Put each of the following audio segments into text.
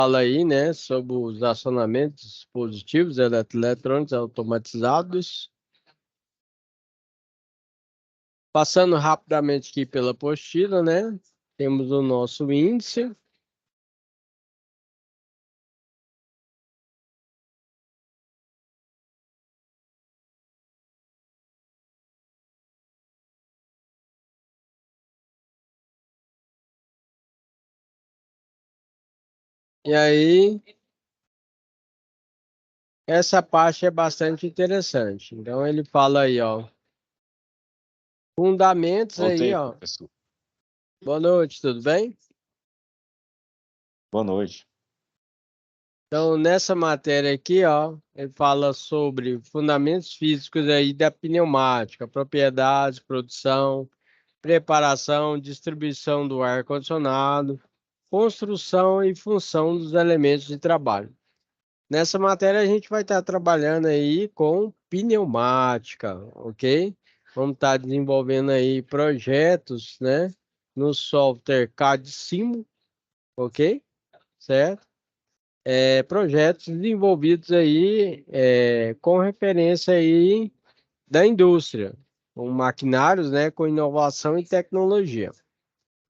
Fala aí, né, sobre os acionamentos dispositivos eletrônicos automatizados. Passando rapidamente aqui pela apostila, né, temos o nosso índice. E aí, essa parte é bastante interessante. Então, ele fala aí, ó, fundamentos aí, Voltei, ó. professor. Boa noite, tudo bem? Boa noite. Então, nessa matéria aqui, ó, ele fala sobre fundamentos físicos aí da pneumática, propriedades, produção, preparação, distribuição do ar-condicionado, construção e função dos elementos de trabalho. Nessa matéria a gente vai estar trabalhando aí com pneumática, ok? Vamos estar desenvolvendo aí projetos, né, no software CAD Simo, ok? Certo? Projetos desenvolvidos aí com referência aí da indústria, com maquinários, né, com inovação e tecnologia.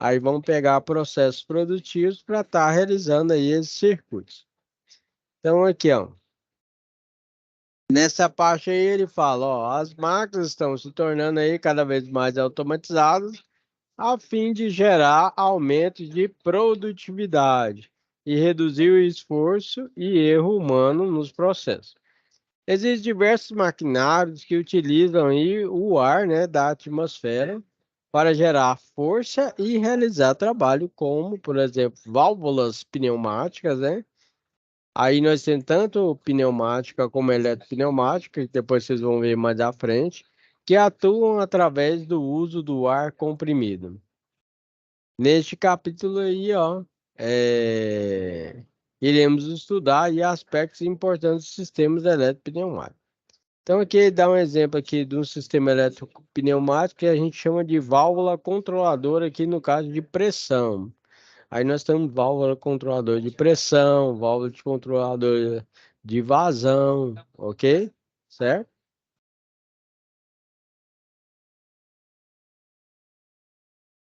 Aí vamos pegar processos produtivos para estar realizando aí esses circuitos. Então aqui, ó, nessa parte aí ele fala, ó, as máquinas estão se tornando aí cada vez mais automatizadas a fim de gerar aumento de produtividade e reduzir o esforço e erro humano nos processos. Existem diversos maquinários que utilizam aí o ar, né, da atmosfera para gerar força e realizar trabalho, como, por exemplo, válvulas pneumáticas, né? Aí nós temos tanto pneumática como eletropneumática, que depois vocês vão ver mais à frente, que atuam através do uso do ar comprimido. Neste capítulo aí, ó, iremos estudar aí aspectos importantes dos sistemas eletropneumáticos. Então aqui dá um exemplo aqui de um sistema elétrico pneumático que a gente chama de válvula controladora aqui no caso de pressão. Aí nós temos válvula controladora de pressão, válvula de controlador de vazão, ok? Certo?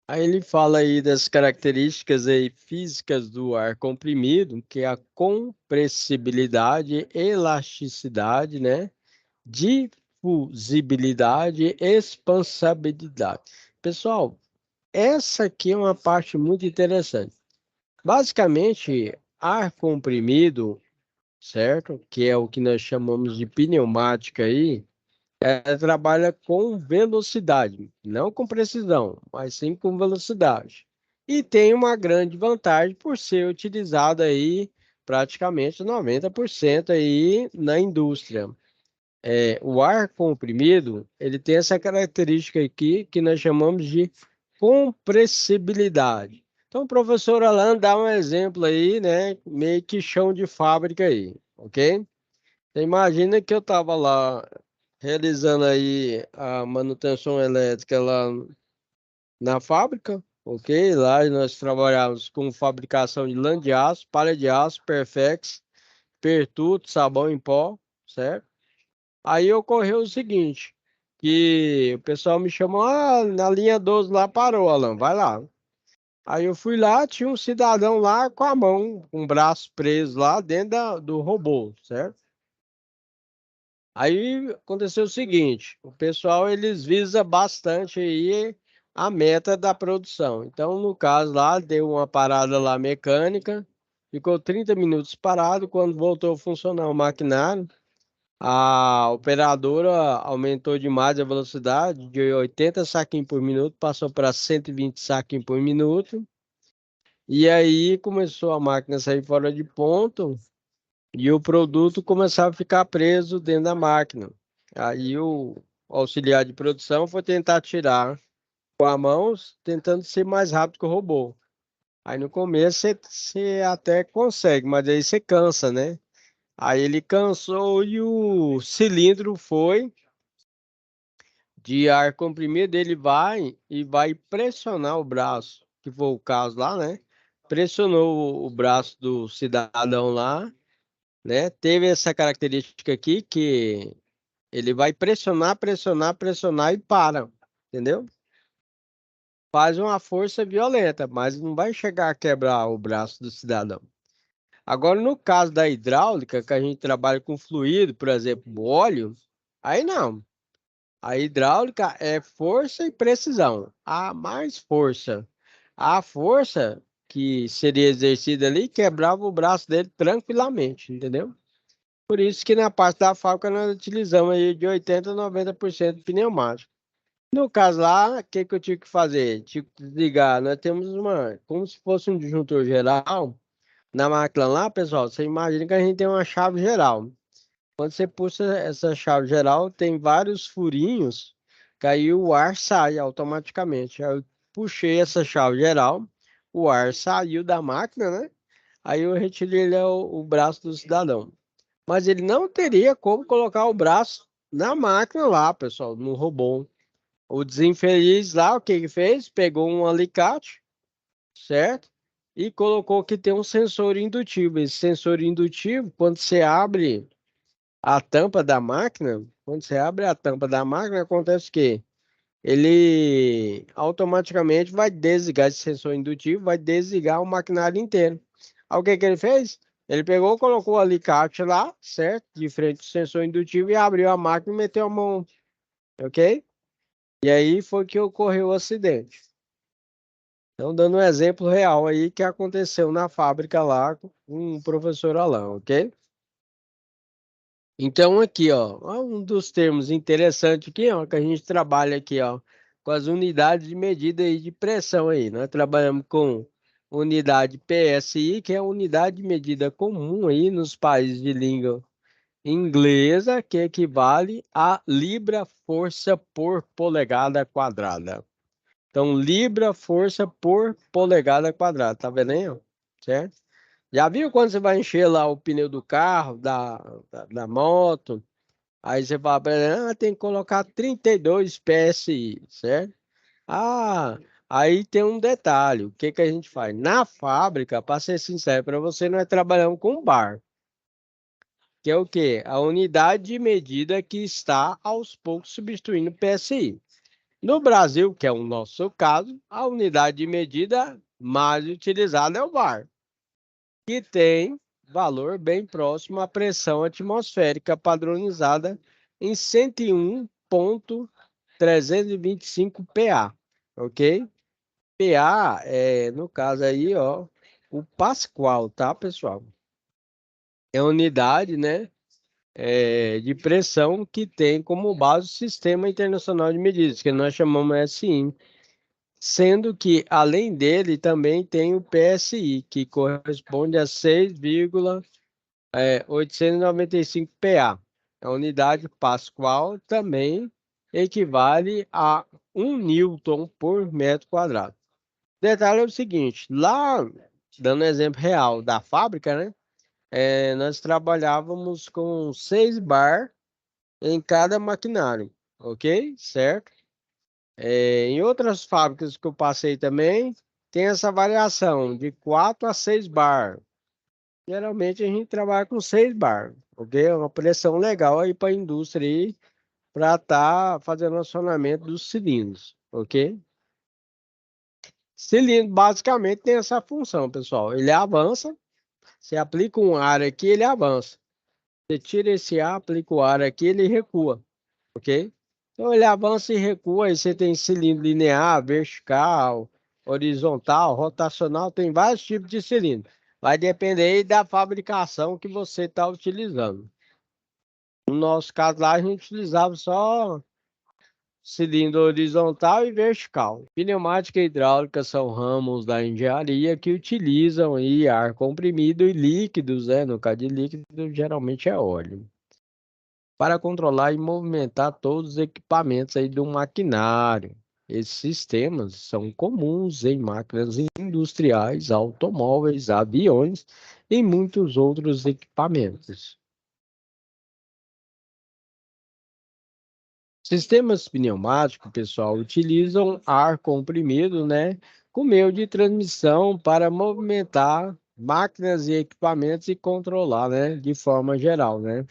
Aí ele fala aí das características aí físicas do ar comprimido, que é a compressibilidade, elasticidade, né? Difusibilidade, expansabilidade. Pessoal, essa aqui é uma parte muito interessante. Basicamente, ar comprimido, certo? Que é o que nós chamamos de pneumática aí, trabalha com velocidade, não com precisão, mas sim com velocidade. E tem uma grande vantagem por ser utilizada aí praticamente 90% aí na indústria. O ar comprimido, ele tem essa característica aqui que nós chamamos de compressibilidade. Então, professor Alan, dá um exemplo aí, né? Meio que chão de fábrica aí, ok? Você imagina que eu estava lá realizando aí a manutenção elétrica lá na fábrica, ok? Lá nós trabalhávamos com fabricação de lã de aço, palha de aço, perfex, pertuto, sabão em pó, certo? Aí ocorreu o seguinte, que o pessoal me chamou, na linha 12 lá parou, Alan, vai lá. Aí eu fui lá, tinha um cidadão lá com a mão, com o braço preso lá dentro do robô, certo? Aí aconteceu o seguinte, o pessoal eles visam bastante aí a meta da produção. Então, no caso lá, deu uma parada lá mecânica, ficou 30 minutos parado, quando voltou a funcionar o maquinário, a operadora aumentou demais a velocidade, de 80 saquinhos por minuto, passou para 120 saquinhos por minuto. E aí começou a máquina a sair fora de ponto e o produto começava a ficar preso dentro da máquina. Aí o auxiliar de produção foi tentar tirar com a mão, tentando ser mais rápido que o robô. Aí no começo você até consegue, mas aí você cansa, né? Aí ele cansou e o cilindro foi de ar comprimido, ele vai e vai pressionar o braço, que foi o caso lá, né? pressionou o braço do cidadão lá, né? Teve essa característica aqui que ele vai pressionar, pressionar, pressionar e para, entendeu? Faz uma força violenta, mas não vai chegar a quebrar o braço do cidadão. Agora, no caso da hidráulica, que a gente trabalha com fluido, por exemplo, o óleo, aí não. A hidráulica é força e precisão. A mais força. A força que seria exercida ali quebrava o braço dele tranquilamente, entendeu? Por isso que na parte da fábrica nós utilizamos aí de 80% a 90% pneumático. No caso lá, o que que eu tive que fazer? Tive que desligar. Nós temos uma, como se fosse um disjuntor geral. Na máquina lá, pessoal, você imagina que a gente tem uma chave geral. Quando você puxa essa chave geral, tem vários furinhos, que aí o ar sai automaticamente. Aí eu puxei essa chave geral, o ar saiu da máquina, né? Aí eu retirei o braço do cidadão. Mas ele não teria como colocar o braço na máquina lá, pessoal, no robô. O desinfeliz lá, o que que fez? Pegou um alicate, certo? E colocou que tem um sensor indutivo. Esse sensor indutivo, quando você abre a tampa da máquina, quando você abre a tampa da máquina, acontece o quê? Ele automaticamente vai desligar esse sensor indutivo, vai desligar o maquinário inteiro. Aí o que que ele fez? Ele pegou, colocou o alicate lá, certo? De frente ao sensor indutivo e abriu a máquina e meteu a mão, ok? E aí foi que ocorreu o acidente. Então, dando um exemplo real aí que aconteceu na fábrica lá com o professor Alain, ok? Então, aqui, ó, um dos termos interessantes aqui, ó, que a gente trabalha aqui, ó, com as unidades de medida aí de pressão aí. Nós trabalhamos com unidade PSI, que é a unidade de medida comum aí nos países de língua inglesa, que equivale a libra força por polegada quadrada. Então, libra força por polegada quadrada, tá vendo aí, ó? Certo? Já viu quando você vai encher lá o pneu do carro, da moto? Aí você fala para ele, ah, tem que colocar 32 PSI, certo? Ah, aí tem um detalhe, o que que a gente faz? Na fábrica, para ser sincero para você, nós trabalhamos com bar, que é o quê? A unidade de medida que está aos poucos substituindo o PSI. No Brasil, que é o nosso caso, a unidade de medida mais utilizada é o bar, que tem valor bem próximo à pressão atmosférica padronizada em 101,325 PA, ok? PA é, no caso aí, ó, o Pascal, tá, pessoal? É a unidade, né, de pressão que tem como base o Sistema Internacional de Medidas, que nós chamamos SI. Sendo que, além dele, também tem o PSI, que corresponde a 6,895 PA. A unidade Pascal também equivale a 1 newton por metro quadrado. Detalhe é o seguinte, lá, dando exemplo real da fábrica, né? Nós trabalhávamos com 6 bar em cada maquinário, ok? Certo? Em outras fábricas que eu passei também, tem essa variação de 4 a 6 bar. Geralmente a gente trabalha com 6 bar, ok? É uma pressão legal aí para a indústria aí, para estar fazendo acionamento dos cilindros, ok? Cilindro basicamente tem essa função, pessoal. Ele avança, você aplica um ar aqui, ele avança. Você tira esse ar, aplica o ar aqui, ele recua, ok? Então ele avança e recua, aí você tem cilindro linear, vertical, horizontal, rotacional, tem vários tipos de cilindro. Vai depender aí da fabricação que você está utilizando. No nosso caso lá, a gente utilizava só cilindro horizontal e vertical. Pneumática e hidráulica são ramos da engenharia que utilizam aí ar comprimido e líquidos, né? No caso de líquido, geralmente é óleo, para controlar e movimentar todos os equipamentos aí do maquinário. Esses sistemas são comuns em máquinas industriais, automóveis, aviões e muitos outros equipamentos. Sistemas pneumáticos, pessoal, utilizam ar comprimido, né, com meio de transmissão para movimentar máquinas e equipamentos e controlar, né, de forma geral, né?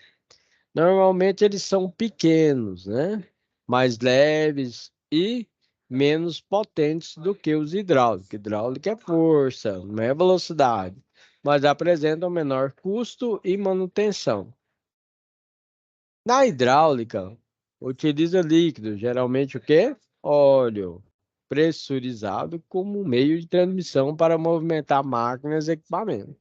Normalmente eles são pequenos, né? Mais leves e menos potentes do que os hidráulicos. Hidráulica é força, não é velocidade, mas apresentam menor custo e manutenção. Na hidráulica, utiliza líquido, geralmente o quê? Óleo, pressurizado como meio de transmissão para movimentar máquinas e equipamentos.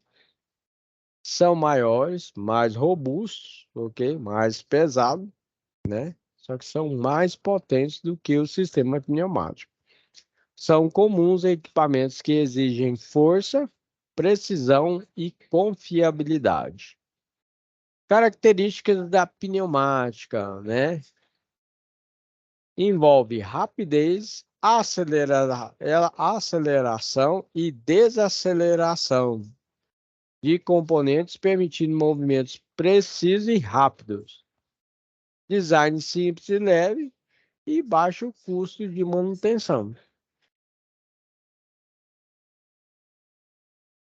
São maiores, mais robustos, ok? Mais pesados, né? Só que são mais potentes do que o sistema pneumático. São comuns em equipamentos que exigem força, precisão e confiabilidade. Características da pneumática, né? Envolve rapidez, aceleração e desaceleração de componentes, permitindo movimentos precisos e rápidos. Design simples e leve e baixo custo de manutenção.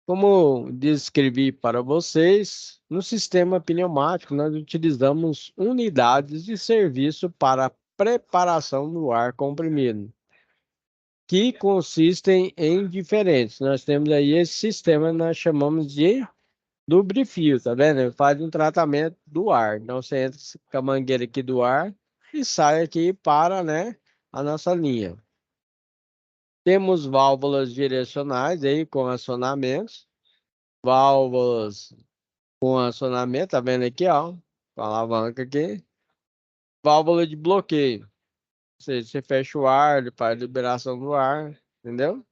Como descrevi para vocês, no sistema pneumático nós utilizamos unidades de serviço para preparação do ar comprimido, que consistem em diferentes. Nós temos aí esse sistema que nós chamamos de lubrifio, tá vendo? Ele faz um tratamento do ar. Então você entra com a mangueira aqui do ar e sai aqui para, né, a nossa linha. Temos válvulas direcionais aí com acionamentos, válvulas com acionamento, tá vendo aqui, ó, com a alavanca aqui, válvula de bloqueio, ou seja, você fecha o ar, ele faz a liberação do ar, entendeu?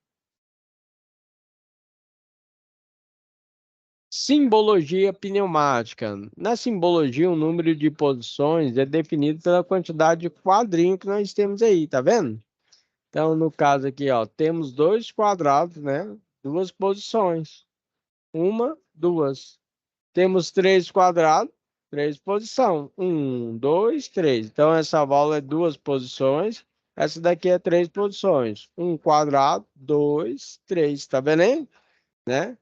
Simbologia pneumática. Na simbologia, o número de posições é definido pela quantidade de quadrinhos que nós temos aí, tá vendo? Então, no caso aqui, ó, temos dois quadrados, né? Duas posições. Uma, duas. Temos três quadrados, três posições. Um, dois, três. Então, essa válvula é duas posições. Essa daqui é três posições. Um quadrado, dois, três. Tá vendo aí? Né?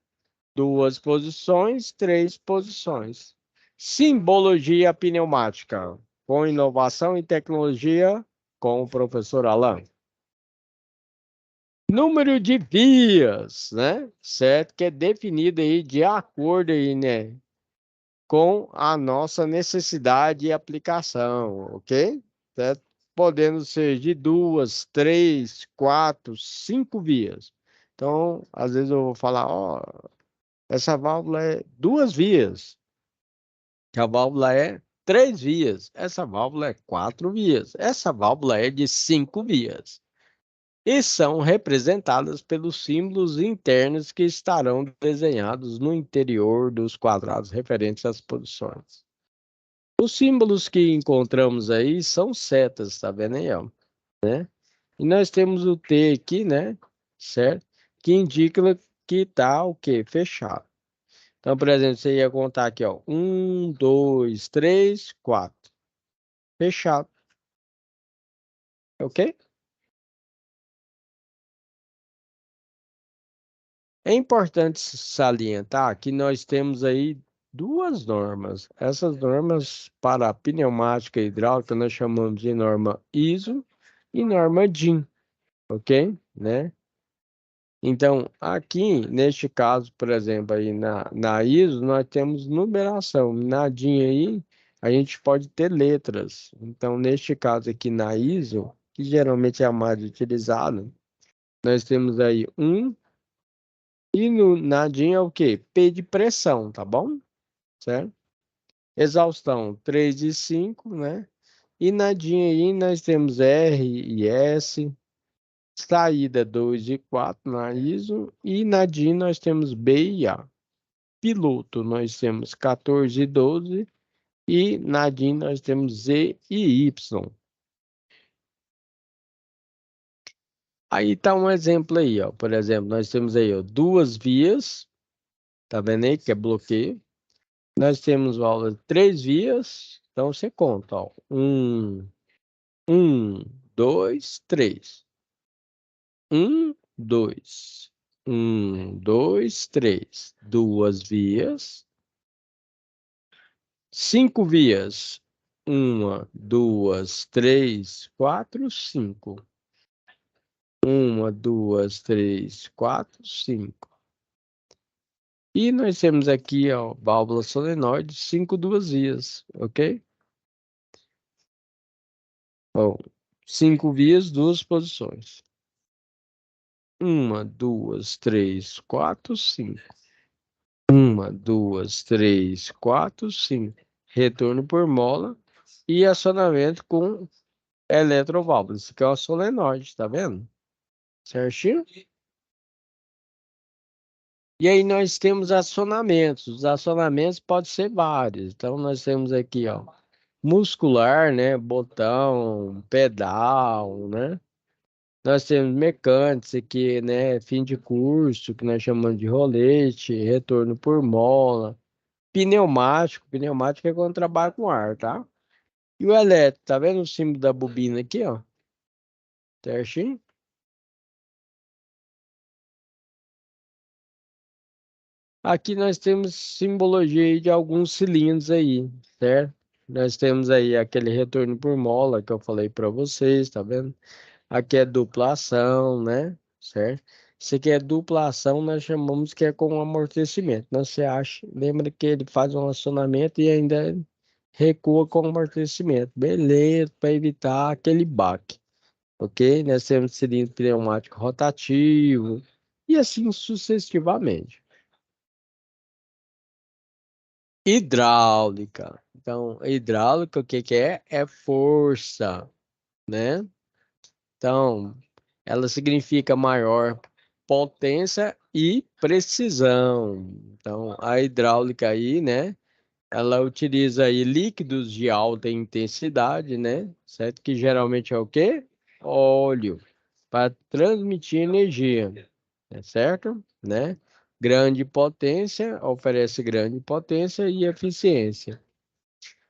Duas posições, três posições. Simbologia pneumática. Com inovação e tecnologia, com o professor Alan. Número de vias, né? Certo? Que é definido aí de acordo aí, né? Com a nossa necessidade e aplicação, ok? Certo? Podendo ser de duas, três, quatro, cinco vias. Então, às vezes eu vou falar, ó, essa válvula é duas vias, que a válvula é três vias, essa válvula é quatro vias, essa válvula é de cinco vias. E são representadas pelos símbolos internos que estarão desenhados no interior dos quadrados referentes às posições. Os símbolos que encontramos aí são setas, tá vendo aí, ó, né? E nós temos o T aqui, né? Certo? Que indica que tá o quê? Fechado. Então, por exemplo, você ia contar aqui, ó, um, dois, três, quatro. Fechado, ok? É importante salientar que nós temos aí duas normas. Essas normas para a pneumática hidráulica nós chamamos de norma ISO e norma DIN, ok? Né? Então, aqui, neste caso, por exemplo, aí na ISO, nós temos numeração. Na DIN aí, a gente pode ter letras. Então, neste caso aqui na ISO, que geralmente é a mais utilizada, nós temos aí um. E no nadinha é o quê? P de pressão, tá bom? Certo? Exaustão 3 de 5, né? E nadinha aí nós temos R e S. Saída 2 de 4 na ISO. E nadinha nós temos B e A. Piloto nós temos 14 e 12. E nadinha nós temos Z e Y. Aí tá um exemplo aí, ó. Por exemplo, nós temos aí, ó, duas vias. Tá vendo aí que é bloqueio? Nós temos aula de três vias, então você conta, ó. Um, dois, três. Um, 2. 1, 2, 3. 2 vias. 5 vias. 1, 2, 3, 4, 5. 1, 2, 3, 4, 5. E nós temos aqui, ó, válvula solenoide, 5 duas vias, ok? Bom, 5 vias, duas posições. 1, 2, 3, 4, 5. 1, 2, 3, 4, 5. Retorno por mola e acionamento com eletroválvula. Isso aqui é uma solenoide, tá vendo? Certinho? E aí nós temos acionamentos. Os acionamentos podem ser vários. Então nós temos aqui, ó, muscular, né? Botão, pedal, né? Nós temos mecânicos aqui, né? Fim de curso, que nós chamamos de rolete, retorno por mola, pneumático. Pneumático é quando trabalha com ar, tá? E o elétrico, tá vendo o símbolo da bobina aqui, ó? Certinho? Aqui nós temos simbologia aí de alguns cilindros aí, certo? Nós temos aí aquele retorno por mola que eu falei para vocês, tá vendo? Aqui é dupla ação, né? Certo? Isso aqui é dupla ação, nós chamamos que é com amortecimento. Não se acha? Lembra que ele faz um acionamento e ainda recua com amortecimento. Beleza, para evitar aquele baque, ok? Nós temos cilindro pneumático rotativo e assim sucessivamente. Hidráulica. Então, hidráulica, o que que é? É força, né? Então, ela significa maior potência e precisão. Então, a hidráulica aí, né? Ela utiliza aí líquidos de alta intensidade, né? Certo? Que geralmente é o quê? Óleo, para transmitir energia, é certo? Né? Grande potência, oferece grande potência e eficiência.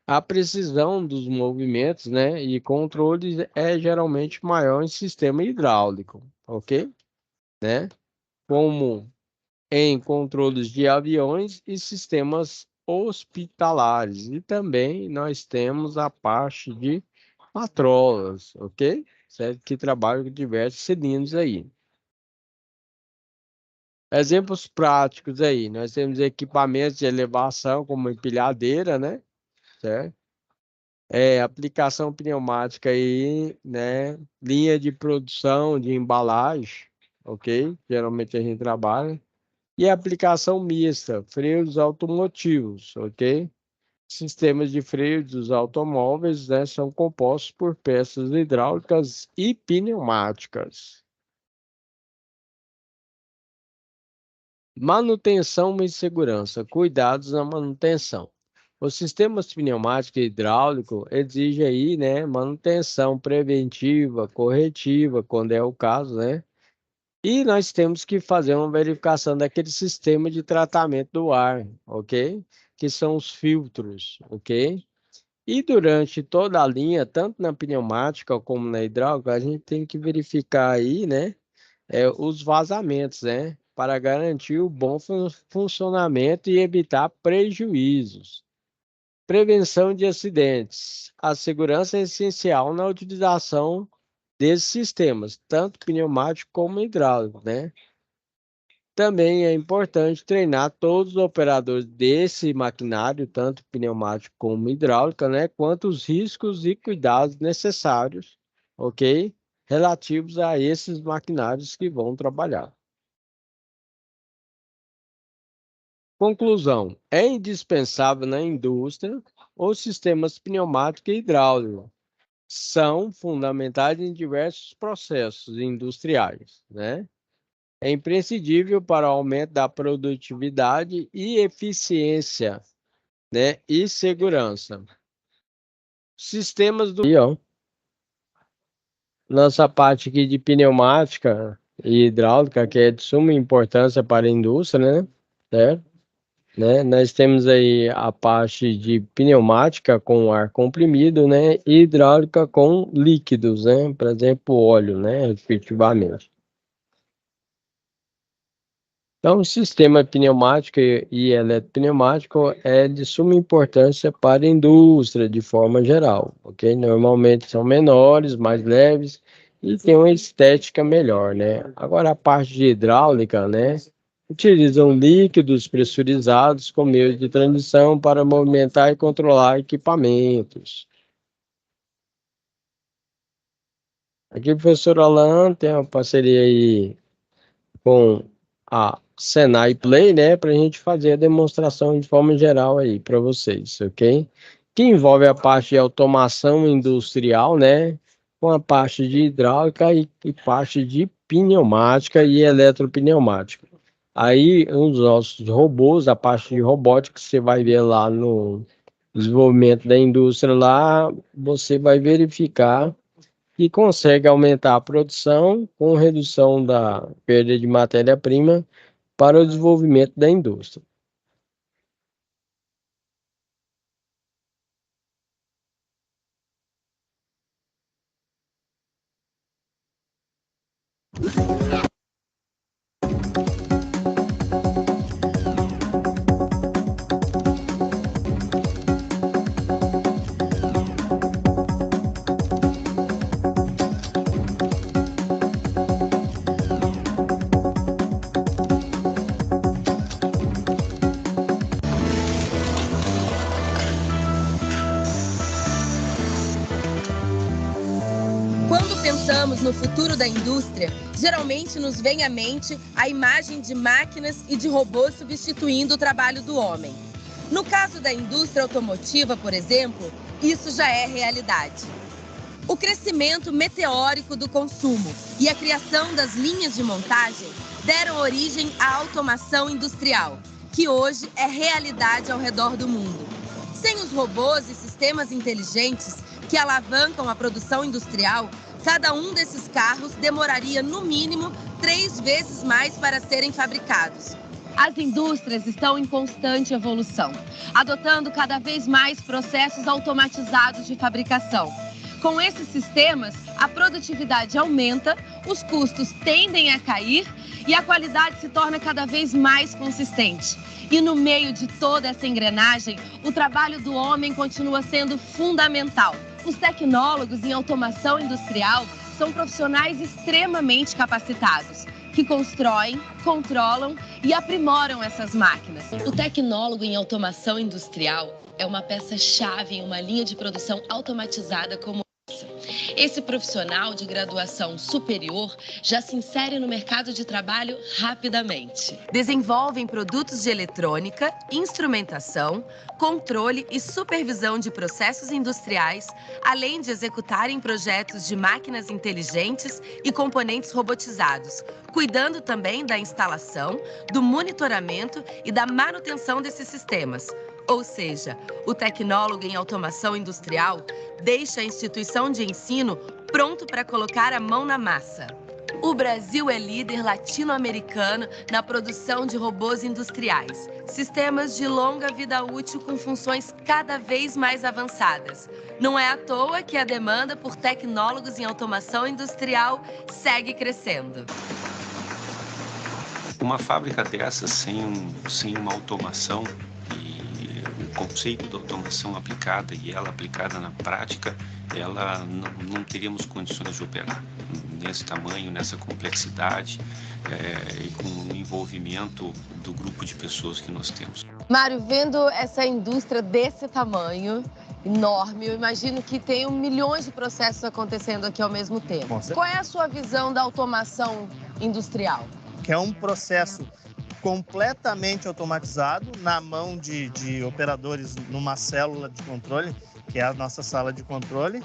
A precisão dos movimentos, né, e controles é geralmente maior em sistema hidráulico, ok? Né? Como em controles de aviões e sistemas hospitalares. E também nós temos a parte de patrolas, ok? Certo? Que trabalham com diversos cilindros aí. Exemplos práticos aí, nós temos equipamentos de elevação, como empilhadeira, né? Certo? Aplicação pneumática aí, né? Linha de produção de embalagem, ok? Geralmente a gente trabalha. E aplicação mista, freios automotivos, ok? Sistemas de freio dos automóveis, né, são compostos por peças hidráulicas e pneumáticas. Manutenção e segurança, cuidados na manutenção. Os sistemas pneumático e hidráulico exigem aí, né, manutenção preventiva, corretiva, quando é o caso, né? E nós temos que fazer uma verificação daquele sistema de tratamento do ar, ok? Que são os filtros, ok? E durante toda a linha, tanto na pneumática como na hidráulica, a gente tem que verificar aí, né? Os vazamentos, né? Para garantir o bom funcionamento e evitar prejuízos. Prevenção de acidentes. A segurança é essencial na utilização desses sistemas, tanto pneumático como hidráulico, né? Também é importante treinar todos os operadores desse maquinário, tanto pneumático como hidráulica, né? Quanto os riscos e cuidados necessários, ok? Relativos a esses maquinários que vão trabalhar. Conclusão: é indispensável na indústria os sistemas pneumático e hidráulico. São fundamentais em diversos processos industriais, né? É imprescindível para o aumento da produtividade e eficiência, né? E segurança. Sistemas do... Aí, ó, nossa parte aqui de pneumática e hidráulica, que é de suma importância para a indústria, né? Certo? Né? Nós temos aí a parte de pneumática com ar comprimido, né? E hidráulica com líquidos, né? Por exemplo, óleo, né? Efetivamente. Então, o sistema pneumático e eletropneumático é de suma importância para a indústria, de forma geral, ok? Normalmente são menores, mais leves e têm uma estética melhor, né? Agora, a parte de hidráulica, né? Utilizam líquidos pressurizados com meio de transmissão para movimentar e controlar equipamentos. Aqui, o professor Alan tem uma parceria aí com a Senai Play, né, para a gente fazer a demonstração de forma geral aí para vocês, ok? Que envolve a parte de automação industrial, né, com a parte de hidráulica e parte de pneumática e eletropneumática. Aí, os nossos robôs, a parte de robótica, que você vai ver lá no desenvolvimento da indústria lá, você vai verificar e consegue aumentar a produção com redução da perda de matéria-prima para o desenvolvimento da indústria. Quando pensamos no futuro da indústria, geralmente nos vem à mente a imagem de máquinas e de robôs substituindo o trabalho do homem. No caso da indústria automotiva, por exemplo, isso já é realidade. O crescimento meteórico do consumo e a criação das linhas de montagem deram origem à automação industrial, que hoje é realidade ao redor do mundo. Sem os robôs e sistemas inteligentes que alavancam a produção industrial, cada um desses carros demoraria no mínimo 3 vezes mais para serem fabricados. As indústrias estão em constante evolução, adotando cada vez mais processos automatizados de fabricação. Com esses sistemas, a produtividade aumenta, os custos tendem a cair e a qualidade se torna cada vez mais consistente. E no meio de toda essa engrenagem, o trabalho do homem continua sendo fundamental. Os tecnólogos em automação industrial são profissionais extremamente capacitados, que constroem, controlam e aprimoram essas máquinas. O tecnólogo em automação industrial é uma peça-chave em uma linha de produção automatizada como essa. Esse profissional de graduação superior já se insere no mercado de trabalho rapidamente. Desenvolvem produtos de eletrônica, instrumentação, controle e supervisão de processos industriais, além de executarem projetos de máquinas inteligentes e componentes robotizados, cuidando também da instalação, do monitoramento e da manutenção desses sistemas. Ou seja, o tecnólogo em automação industrial deixa a instituição de ensino pronto para colocar a mão na massa. O Brasil é líder latino-americano na produção de robôs industriais, sistemas de longa vida útil com funções cada vez mais avançadas. Não é à toa que a demanda por tecnólogos em automação industrial segue crescendo. Uma fábrica dessa sem uma automação, o conceito da automação aplicada e ela aplicada na prática, ela não teríamos condições de operar nesse tamanho, nessa complexidade e com o envolvimento do grupo de pessoas que nós temos. Mário, vendo essa indústria desse tamanho, enorme, eu imagino que tem milhões de processos acontecendo aqui ao mesmo tempo. Qual é a sua visão da automação industrial? Que é um processo completamente automatizado na mão de operadores numa célula de controle, que é a nossa sala de controle.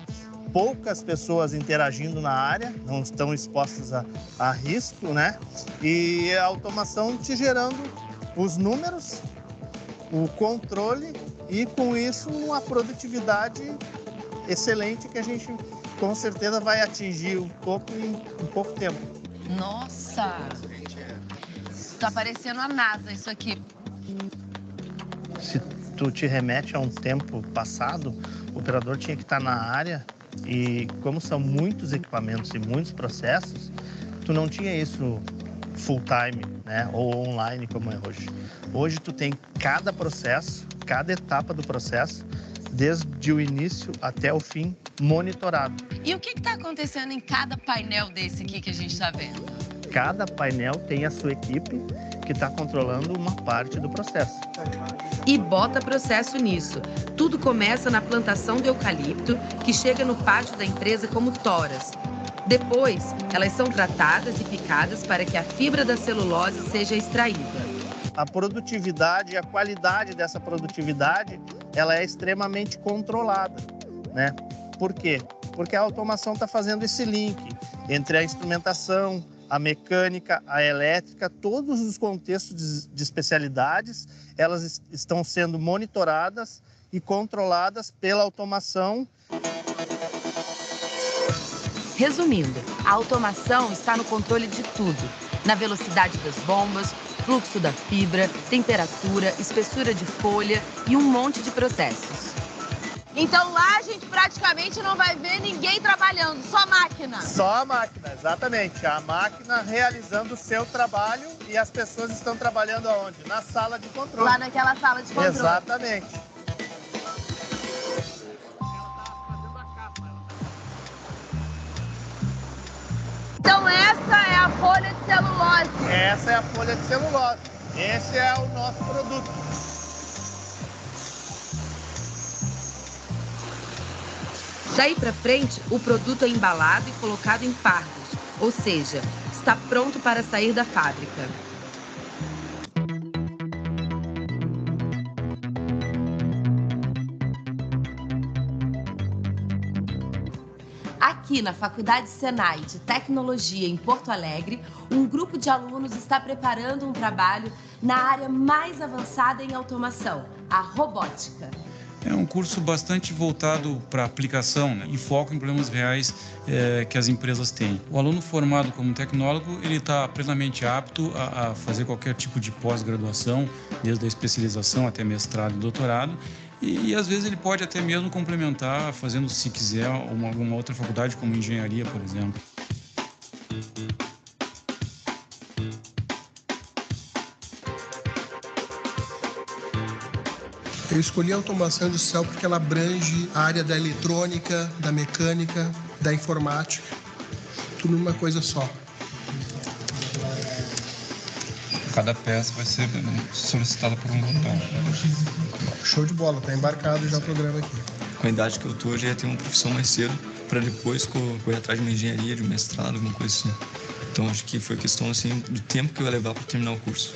Poucas pessoas interagindo na área, não estão expostas a risco, né? E a automação te gerando os números, o controle e, com isso, uma produtividade excelente que a gente, com certeza, vai atingir um pouco em pouco tempo. Nossa! Tá parecendo a NASA isso aqui. Se tu te remete a um tempo passado, o operador tinha que estar na área e, como são muitos equipamentos e muitos processos, tu não tinha isso full time, né, ou online como é hoje. Hoje tu tem cada processo, cada etapa do processo, desde o início até o fim, monitorado. E o que está acontecendo em cada painel desse aqui que a gente está vendo? Cada painel tem a sua equipe que está controlando uma parte do processo. E bota processo nisso. Tudo começa na plantação do eucalipto, que chega no pátio da empresa como toras. Depois, elas são tratadas e picadas para que a fibra da celulose seja extraída. A produtividade, a qualidade dessa produtividade, ela é extremamente controlada, né? Por quê? Porque a automação está fazendo esse link entre a instrumentação, a mecânica, a elétrica, todos os contextos de especialidades, elas estão sendo monitoradas e controladas pela automação. Resumindo, a automação está no controle de tudo. Na velocidade das bombas, fluxo da fibra, temperatura, espessura de folha e um monte de processos. Então lá a gente praticamente não vai ver ninguém trabalhando, só máquina. Só a máquina, exatamente. A máquina realizando o seu trabalho e as pessoas estão trabalhando aonde? Na sala de controle. Lá naquela sala de controle. Exatamente. Então essa é a folha de celulose. Essa é a folha de celulose. Esse é o nosso produto. Daí para frente, o produto é embalado e colocado em fardos, ou seja, está pronto para sair da fábrica. Aqui na Faculdade Senai de Tecnologia em Porto Alegre, um grupo de alunos está preparando um trabalho na área mais avançada em automação, a robótica. É um curso bastante voltado para aplicação, né, e foco em problemas reais que as empresas têm. O aluno formado como tecnólogo, ele está plenamente apto a fazer qualquer tipo de pós-graduação, desde a especialização até mestrado e doutorado, e às vezes ele pode até mesmo complementar, fazendo, se quiser, alguma outra faculdade, como engenharia, por exemplo. Eu escolhi a automação industrial porque ela abrange a área da eletrônica, da mecânica, da informática, tudo numa coisa só. Cada peça vai ser solicitada por um botão. Show de bola, tá embarcado já o programa aqui. Com a idade que eu tô, eu já ia ter uma profissão mais cedo, para depois correr atrás de uma engenharia, de um mestrado, alguma coisa assim. Então acho que foi questão assim, do tempo que eu ia levar para terminar o curso.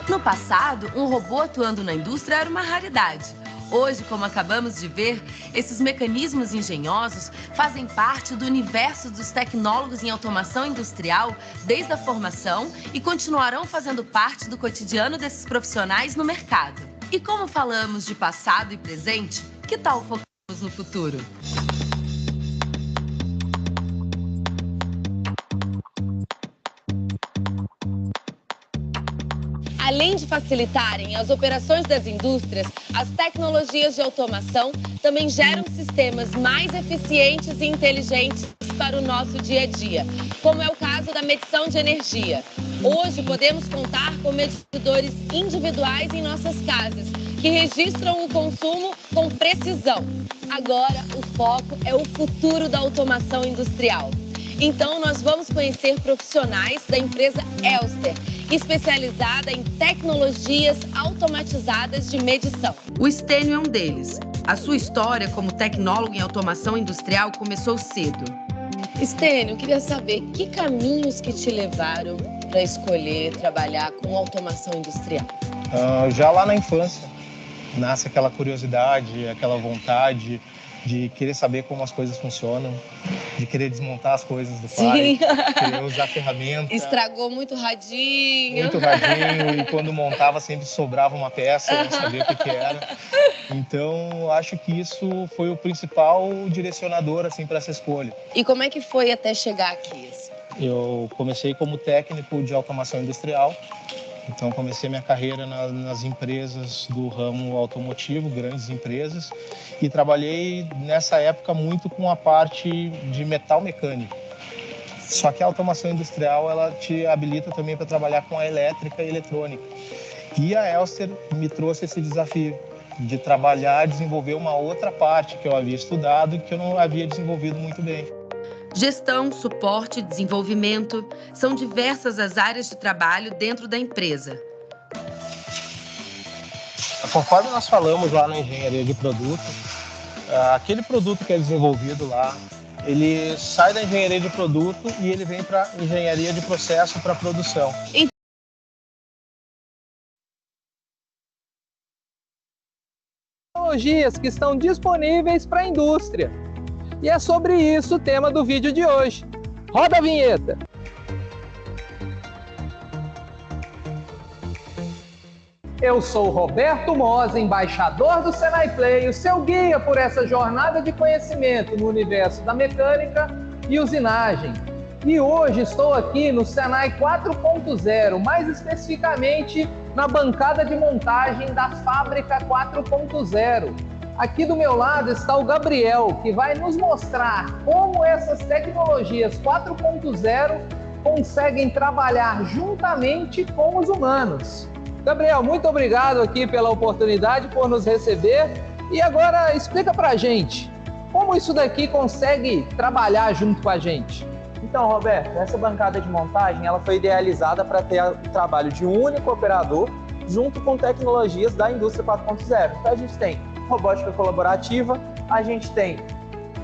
No passado, um robô atuando na indústria era uma raridade. Hoje, como acabamos de ver, esses mecanismos engenhosos fazem parte do universo dos tecnólogos em automação industrial desde a formação e continuarão fazendo parte do cotidiano desses profissionais no mercado. E como falamos de passado e presente, que tal focarmos no futuro? Além de facilitarem as operações das indústrias, as tecnologias de automação também geram sistemas mais eficientes e inteligentes para o nosso dia a dia, como é o caso da medição de energia. Hoje podemos contar com medidores individuais em nossas casas, que registram o consumo com precisão. Agora, o foco é o futuro da automação industrial. Então, nós vamos conhecer profissionais da empresa Elster, especializada em tecnologias automatizadas de medição. O Stênio é um deles. A sua história como tecnólogo em automação industrial começou cedo. Stênio, eu queria saber que caminhos que te levaram para escolher trabalhar com automação industrial? Já lá na infância, nasce aquela curiosidade, aquela vontade de querer saber como as coisas funcionam, de querer desmontar as coisas do pai, querer usar ferramenta. Estragou muito radinho. Muito radinho, e quando montava sempre sobrava uma peça, eu não sabia o que era. Então, acho que isso foi o principal direcionador assim, para essa escolha. E como é que foi até chegar aqui? Eu comecei como técnico de automação industrial Então comecei minha carreira nas empresas do ramo automotivo, grandes empresas, e trabalhei nessa época muito com a parte de metal mecânico. Só que a automação industrial ela te habilita também para trabalhar com a elétrica e eletrônica. E a Elster me trouxe esse desafio de trabalhar, desenvolver uma outra parte que eu havia estudado e que eu não havia desenvolvido muito bem. Gestão, suporte, desenvolvimento, são diversas as áreas de trabalho dentro da empresa. Conforme nós falamos lá na engenharia de produto, aquele produto que é desenvolvido lá, ele sai da engenharia de produto e ele vem para a engenharia de processo para produção. Tecnologias que estão disponíveis para a indústria. E é sobre isso o tema do vídeo de hoje. Roda a vinheta! Eu sou Roberto Mosa, embaixador do Senai Play, o seu guia por essa jornada de conhecimento no universo da mecânica e usinagem. E hoje estou aqui no Senai 4.0, mais especificamente na bancada de montagem da Fábrica 4.0. Aqui do meu lado está o Gabriel, que vai nos mostrar como essas tecnologias 4.0 conseguem trabalhar juntamente com os humanos. Gabriel, muito obrigado aqui pela oportunidade, por nos receber. E agora explica pra gente, como isso daqui consegue trabalhar junto com a gente? Então, Roberto, essa bancada de montagem ela foi idealizada para ter o trabalho de um único operador junto com tecnologias da indústria 4.0. Então, a gente tem robótica colaborativa, a gente tem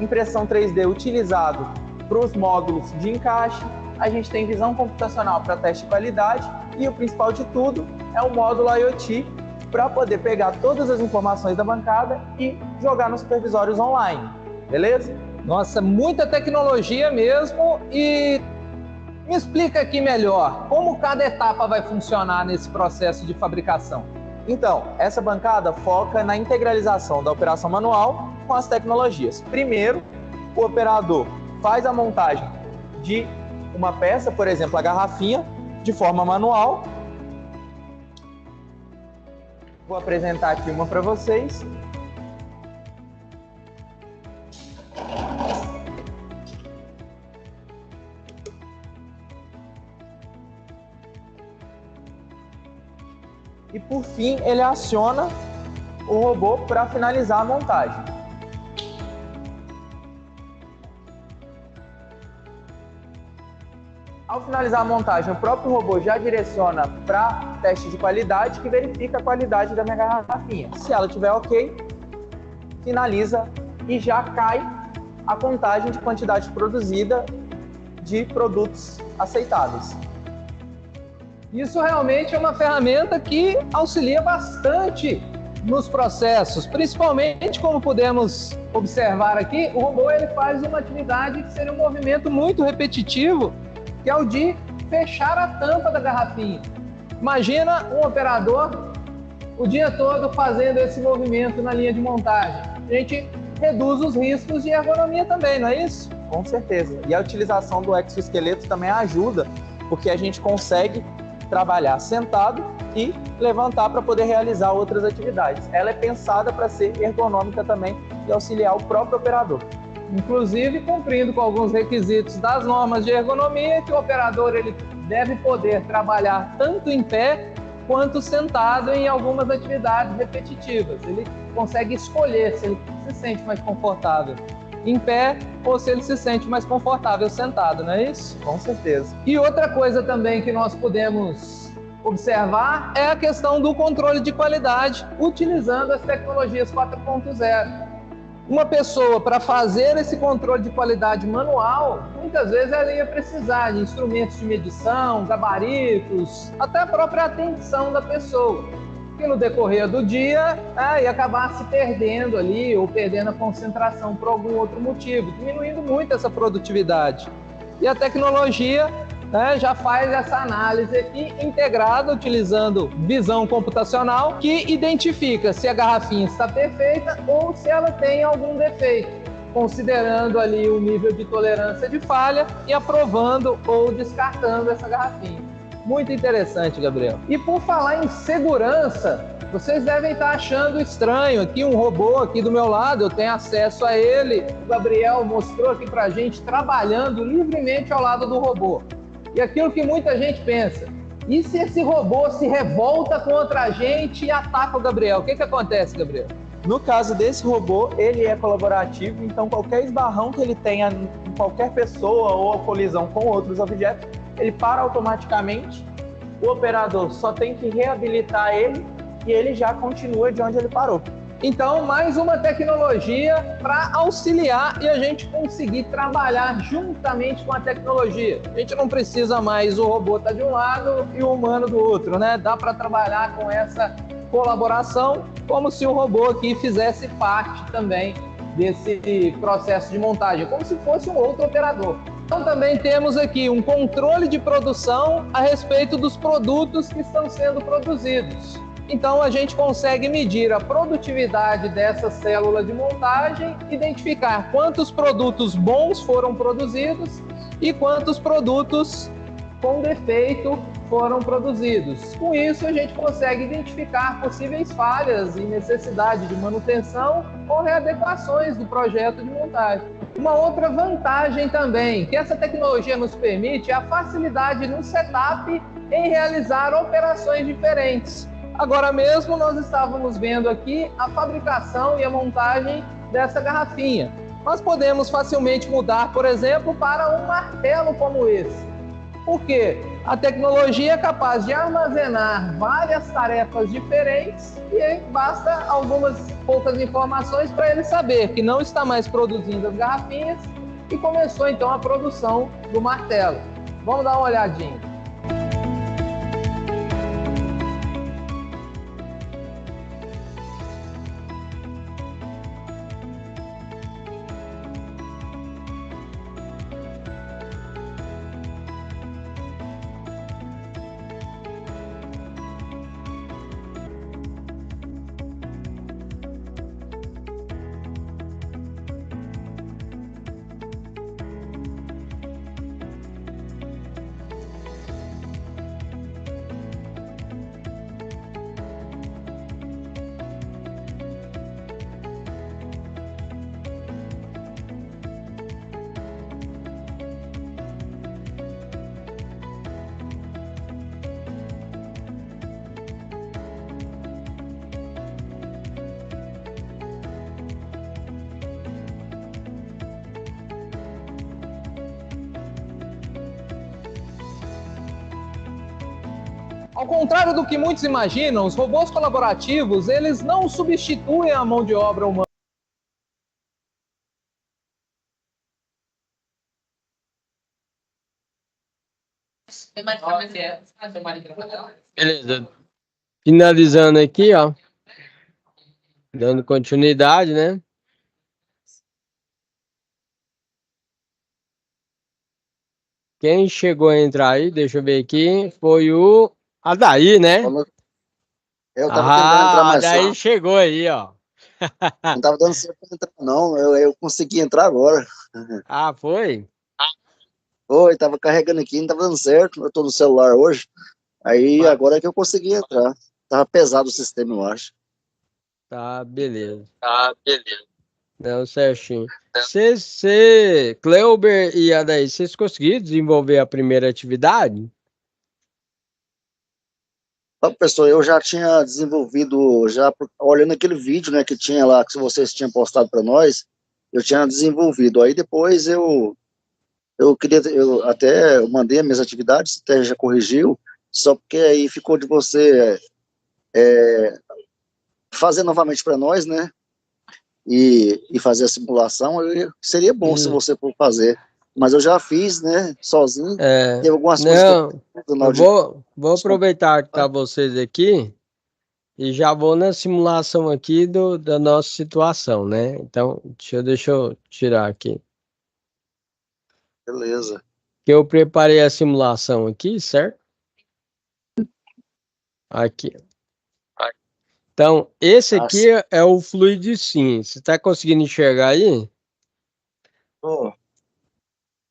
impressão 3D utilizado para os módulos de encaixe, a gente tem visão computacional para teste de qualidade e o principal de tudo é o módulo IoT para poder pegar todas as informações da bancada e jogar nos supervisórios online, beleza? Nossa, muita tecnologia mesmo. E me explica aqui melhor, como cada etapa vai funcionar nesse processo de fabricação? Então, essa bancada foca na integralização da operação manual com as tecnologias. Primeiro, o operador faz a montagem de uma peça, por exemplo, a garrafinha, de forma manual. Vou apresentar aqui uma para vocês. E por fim, ele aciona o robô para finalizar a montagem. Ao finalizar a montagem, o próprio robô já direciona para teste de qualidade, que verifica a qualidade da minha garrafinha. Se ela estiver ok, finaliza e já cai a contagem de quantidade produzida de produtos aceitáveis. Isso realmente é uma ferramenta que auxilia bastante nos processos, principalmente como podemos observar aqui, o robô ele faz uma atividade que seria um movimento muito repetitivo, que é o de fechar a tampa da garrafinha. Imagina um operador o dia todo fazendo esse movimento na linha de montagem. A gente reduz os riscos de ergonomia também, não é isso? Com certeza. E a utilização do exoesqueleto também ajuda, porque a gente consegue trabalhar sentado e levantar para poder realizar outras atividades. Ela é pensada para ser ergonômica também e auxiliar o próprio operador. Inclusive cumprindo com alguns requisitos das normas de ergonomia, que o operador ele deve poder trabalhar tanto em pé quanto sentado em algumas atividades repetitivas. Ele consegue escolher se ele se sente mais confortável em pé ou se ele se sente mais confortável sentado, não é isso? Com certeza. E outra coisa também que nós podemos observar é a questão do controle de qualidade utilizando as tecnologias 4.0. Uma pessoa, para fazer esse controle de qualidade manual, muitas vezes ela ia precisar de instrumentos de medição, gabaritos, até a própria atenção da pessoa, que no decorrer do dia ia acabar se perdendo ali ou perdendo a concentração por algum outro motivo, diminuindo muito essa produtividade. E a tecnologia já faz essa análise aqui integrada, utilizando visão computacional, que identifica se a garrafinha está perfeita ou se ela tem algum defeito, considerando ali o nível de tolerância de falha e aprovando ou descartando essa garrafinha. Muito interessante, Gabriel. E por falar em segurança, vocês devem estar achando estranho aqui um robô aqui do meu lado, eu tenho acesso a ele. O Gabriel mostrou aqui pra gente trabalhando livremente ao lado do robô. E aquilo que muita gente pensa, e se esse robô se revolta contra a gente e ataca o Gabriel? O que acontece, Gabriel? No caso desse robô, ele é colaborativo, então qualquer esbarrão que ele tenha em qualquer pessoa ou a colisão com outros objetos, ele para automaticamente, o operador só tem que reabilitar ele e ele já continua de onde ele parou. Então, mais uma tecnologia para auxiliar e a gente conseguir trabalhar juntamente com a tecnologia. A gente não precisa mais o robô estar de um lado e o humano do outro, né? Dá para trabalhar com essa colaboração, como se o robô aqui fizesse parte também desse processo de montagem, como se fosse um outro operador. Então também temos aqui um controle de produção a respeito dos produtos que estão sendo produzidos. Então a gente consegue medir a produtividade dessa célula de montagem, identificar quantos produtos bons foram produzidos e quantos produtos com defeito foram produzidos. Com isso, a gente consegue identificar possíveis falhas e necessidade de manutenção ou readequações do projeto de montagem. Uma outra vantagem também que essa tecnologia nos permite é a facilidade no setup em realizar operações diferentes. Agora mesmo nós estávamos vendo aqui a fabricação e a montagem dessa garrafinha. Nós podemos facilmente mudar, por exemplo, para um martelo como esse. Por quê? A tecnologia é capaz de armazenar várias tarefas diferentes e basta algumas poucas informações para ele saber que não está mais produzindo as garrafinhas e começou então a produção do martelo. Vamos dar uma olhadinha. Ao contrário do que muitos imaginam, os robôs colaborativos, eles não substituem a mão de obra humana. Beleza. Finalizando aqui, ó. Dando continuidade, né? Quem chegou a entrar aí, deixa eu ver aqui, foi o Adair, né? Eu tava tentando entrar mais Adair cedo. chegou aí, ó. Não tava dando certo pra entrar, não. Eu consegui entrar agora. Ah, foi? Foi, tava carregando aqui, não tava dando certo. Eu tô no celular hoje. Aí agora é que eu consegui entrar. Tava pesado o sistema, eu acho. Tá, beleza. Tá, beleza. Não, certinho. Cleuber e Adair, vocês conseguiram desenvolver a primeira atividade? Pessoal, eu já tinha desenvolvido, já olhando aquele vídeo, né, que tinha lá, que vocês tinham postado para nós, eu tinha desenvolvido. Aí depois eu mandei as minhas atividades, até já corrigiu, só porque aí ficou de você fazer novamente para nós, né, e fazer a simulação. Seria bom se você for fazer. Mas eu já fiz, né, sozinho. Tem algumas coisas que eu vou aproveitar que tá vocês aqui e já vou na simulação aqui da nossa situação, né? Então, deixa eu tirar aqui. Beleza. Que eu preparei a simulação aqui, certo? Aqui. Então, esse aqui é o Fluid Sim. Você está conseguindo enxergar aí? Oh.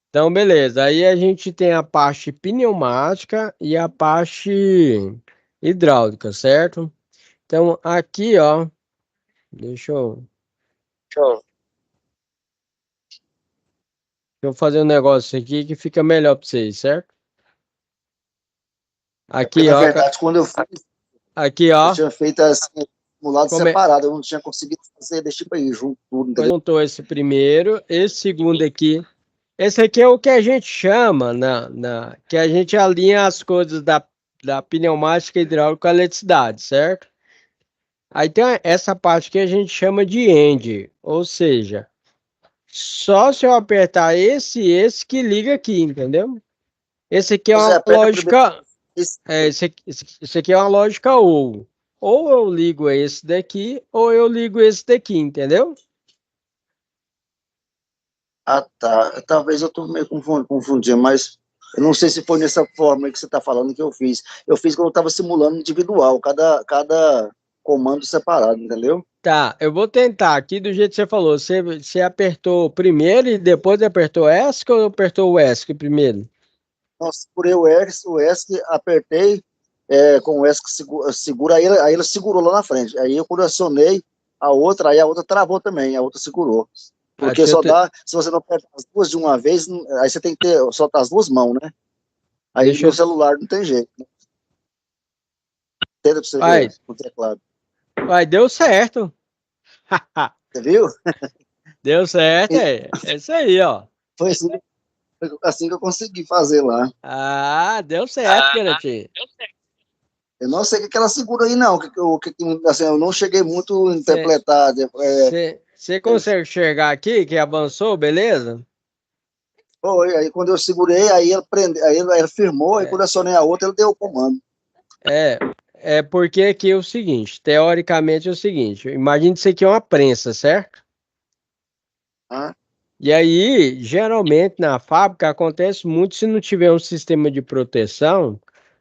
Então, beleza. Aí a gente tem a parte pneumática e a parte hidráulica, certo? Então, aqui, ó, deixa eu fazer um negócio aqui que fica melhor para vocês, certo? Aqui, na ó. verdade, quando eu fiz, aqui, ó. eu tinha feito assim, simulado separado, eu não tinha conseguido fazer desse tipo aí, junto tudo, entendeu? Montou esse primeiro, esse segundo aqui. Esse aqui é o que a gente chama, que a gente alinha as coisas da pneumática hidráulica com a eletricidade, certo? Aí tem essa parte que a gente chama de end, ou seja, só se eu apertar esse que liga aqui, entendeu? Esse aqui é uma lógica, esse aqui é uma lógica ou eu ligo esse daqui, ou eu ligo esse daqui, entendeu? Ah, tá. Talvez eu estou meio confundindo, mas eu não sei se foi nessa forma que você está falando que eu fiz. Eu fiz quando eu estava simulando individual, cada comando separado, entendeu? Tá, eu vou tentar aqui do jeito que você falou. Você apertou primeiro e depois apertou ESC ou apertou o ESC primeiro? Não, segurei o ESC, apertei com o ESC segura, aí ele segurou lá na frente. Aí eu quando eu acionei a outra, aí a outra travou também, a outra segurou. Porque só dá, se você não apertar as duas de uma vez, aí você tem que soltar as duas mãos, né? Aí no celular não tem jeito. Né? Tenta pra você ver o teclado. Vai, deu certo. Você viu? Deu certo, é isso aí, ó. Foi assim que eu consegui fazer lá. Ah, deu certo, Garotinho. Eu não sei o que ela segura aí, não. Assim, eu não cheguei muito a interpretar. Você consegue enxergar aqui que avançou, beleza? Foi, aí quando eu segurei, aí ela prendeu, aí ela firmou, aí quando eu acionei a outra, ele deu o comando. É porque aqui é o seguinte, teoricamente é o seguinte, imagine isso aqui é uma prensa, certo? E aí, geralmente na fábrica acontece muito se não tiver um sistema de proteção, o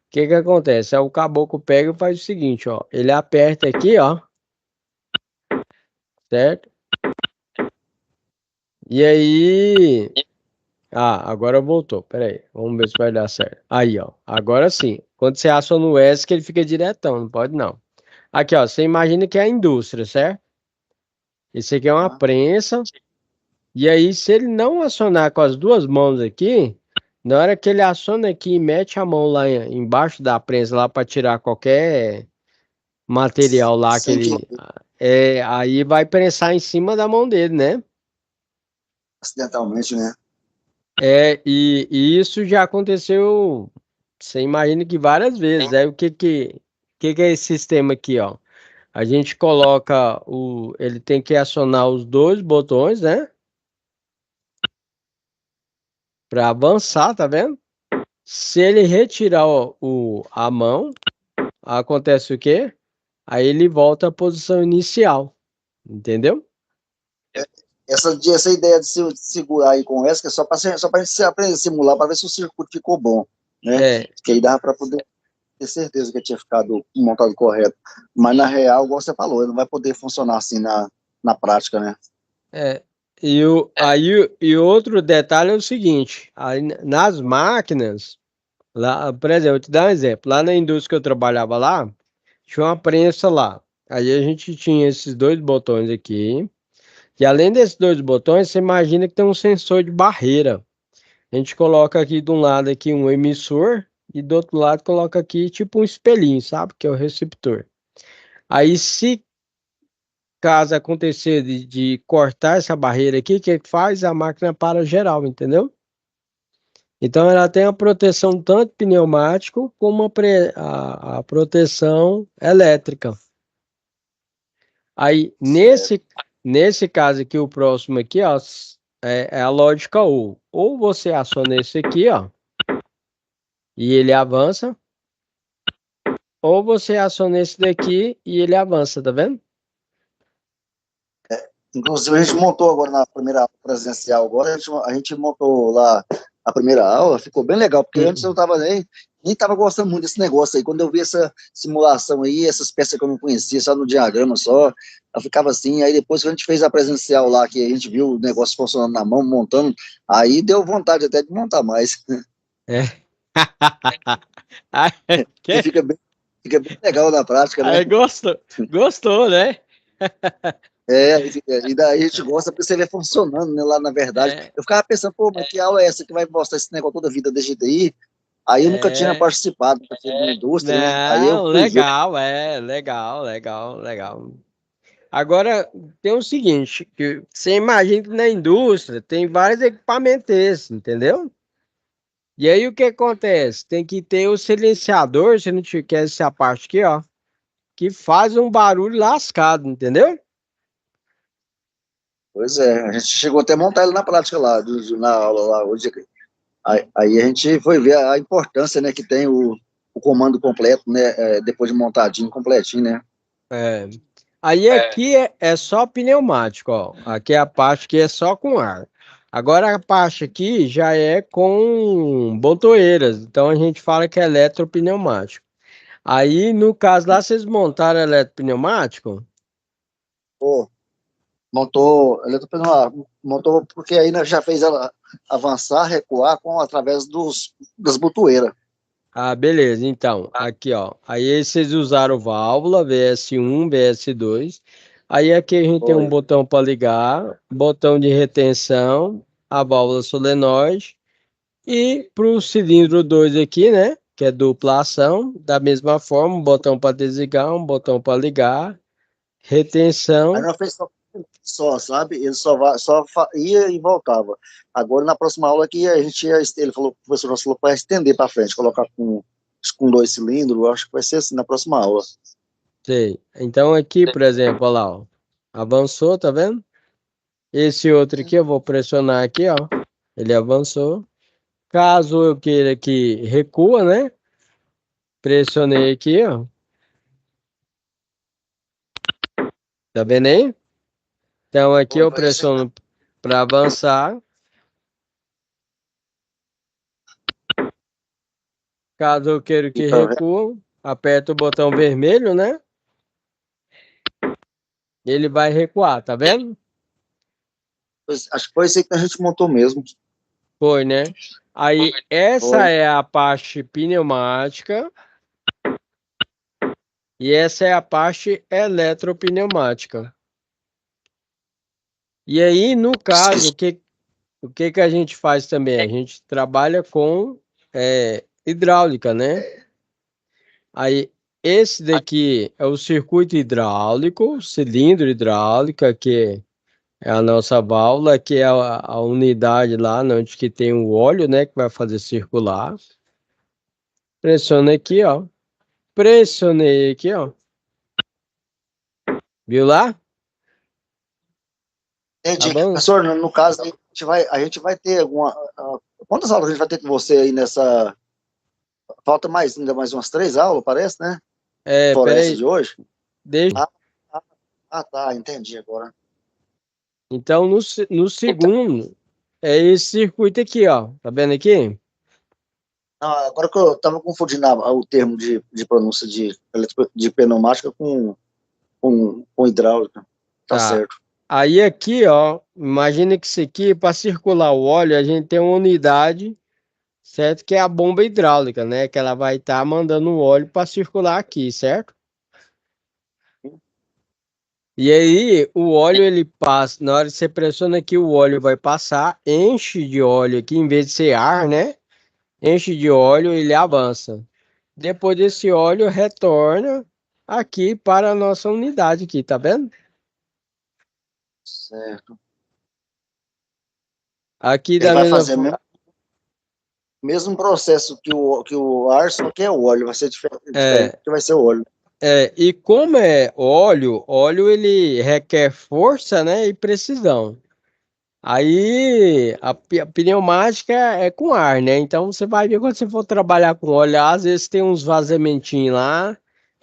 que acontece? Aí o caboclo pega e faz o seguinte, ó, ele aperta aqui, ó, certo? E aí, agora voltou, peraí, vamos ver se vai dar certo. Aí, ó, agora sim, quando você aciona o ESC, ele fica diretão, não pode não. Aqui, ó, você imagina que é a indústria, certo? Esse aqui é uma prensa. E aí, se ele não acionar com as duas mãos aqui, na hora que ele aciona aqui e mete a mão lá embaixo da prensa lá para tirar qualquer material lá que ele... aí vai prensar em cima da mão dele, né? Acidentalmente, né? E isso já aconteceu, você imagina que várias vezes. Aí o que é esse sistema aqui, ó? A gente coloca ele tem que acionar os dois botões, né? Para avançar, tá vendo? Se ele retirar a mão, acontece o quê? Aí ele volta à posição inicial, entendeu? Essa ideia de se segurar aí com essa, que é só para a gente aprender a simular, para ver se o circuito ficou bom, né? Que aí dava para poder ter certeza que tinha ficado montado correto. Mas na real, igual você falou, ele não vai poder funcionar assim na prática, né? E outro detalhe é o seguinte, aí nas máquinas, lá, por exemplo, vou te dar um exemplo, lá na indústria que eu trabalhava lá, tinha uma prensa lá, aí a gente tinha esses dois botões aqui, e além desses dois botões, você imagina que tem um sensor de barreira. A gente coloca aqui de um lado aqui um emissor, e do outro lado coloca aqui tipo um espelhinho, sabe? Que é o receptor. Aí se caso acontecer de cortar essa barreira aqui, o que faz? A máquina para geral, entendeu? Então ela tem a proteção tanto pneumático como a proteção elétrica. Aí nesse caso aqui, o próximo aqui, ó, é a lógica ou. Ou você aciona esse aqui, ó, e ele avança, ou você aciona esse daqui e ele avança, tá vendo? Inclusive, a gente montou agora na primeira aula presencial, agora a gente montou lá a primeira aula, ficou bem legal, porque antes eu tava nem tava gostando muito desse negócio aí. Quando eu vi essa simulação aí, essas peças que eu não conhecia, só no diagrama só, eu ficava assim. Aí depois que a gente fez a presencial lá, que a gente viu o negócio funcionando na mão, montando, aí deu vontade até de montar mais. É. Porque fica bem legal na prática, né? Aí gostou, né? E daí a gente gosta porque você vê funcionando, né, lá na verdade. Eu ficava pensando, pô, mas que aula é essa que vai mostrar esse negócio toda a vida desse jeito aí? Aí eu nunca tinha participado da indústria, né? Aí eu Não, fui ver. legal. Agora, tem o seguinte, que você imagina que na indústria tem vários equipamentos desses, entendeu? E aí o que acontece? Tem que ter o silenciador, se não tiver essa parte aqui, ó, que faz um barulho lascado, entendeu? Pois é, a gente chegou até a montar ele na prática lá, na aula lá hoje. Aí a gente foi ver a importância, né, que tem o comando completo, né, depois de montadinho, completinho, né? Aí aqui é só pneumático, ó. Aqui é a parte que é só com ar. Agora a parte aqui já é com botoeiras, então a gente fala que é eletropneumático. Aí, no caso lá, vocês montaram eletropneumático? Pô, montou porque aí nós já fez ela avançar, recuar através das botoeiras. Ah, beleza. Então, aqui, ó. Aí vocês usaram válvula VS1, VS2. Aí aqui a gente tem um botão para ligar, botão de retenção, a válvula solenoide e para o cilindro 2 aqui, né? Que é dupla ação, da mesma forma, um botão para desligar, um botão para ligar, retenção. Aí nós fez só, sabe? Ele ia e voltava. Agora, na próxima aula aqui, ele falou, o professor nosso falou para estender para frente, colocar com 2 cilindros, eu acho que vai ser assim na próxima aula. Sei. Então aqui, por exemplo, olha lá, ó. Avançou, tá vendo? Esse outro aqui eu vou pressionar aqui, ó. Ele avançou. Caso eu queira que recua, né? Pressionei aqui, ó. Tá vendo aí? Então aqui eu pressiono para avançar. Caso eu queira que recua, aperto o botão vermelho, né? Ele vai recuar, tá vendo? Acho que foi isso aí que a gente montou mesmo. Foi, né? Aí essa é a parte pneumática e essa é a parte eletropneumática. E aí, no caso, o que a gente faz também? A gente trabalha com hidráulica, né? Aí, esse daqui é o circuito hidráulico, cilindro hidráulico, que é a nossa válvula, que é a unidade lá onde que tem o óleo, né? Que vai fazer circular. Pressiona aqui, ó. Pressionei aqui, ó. Viu lá? Entendi. Tá, professor, no caso, a gente vai ter quantas aulas a gente vai ter com você aí nessa... Falta ainda mais umas 3 aulas, parece, né? Fora essa de hoje. Tá, entendi agora. Então, no segundo, é esse circuito aqui, ó. Tá vendo aqui? Não, agora que eu tava confundindo o termo de pronúncia de pneumática com hidráulica. Tá certo. Aí aqui, ó, imagina que isso aqui, para circular o óleo, a gente tem uma unidade, certo? Que é a bomba hidráulica, né? Que ela vai estar mandando o óleo para circular aqui, certo? E aí, o óleo ele passa, na hora que você pressiona aqui, o óleo vai passar, enche de óleo aqui, em vez de ser ar, né? Enche de óleo, ele avança. Depois desse óleo, retorna aqui para a nossa unidade aqui, tá vendo? Certo. Aqui ele vai fazer mesmo processo que o ar, só que é o óleo, vai ser diferente, que vai ser o óleo. E como é óleo ele requer força, né, e precisão. Aí a pneumática é com ar, né? Então você vai ver quando você for trabalhar com óleo, às vezes tem uns vazamentinhos lá,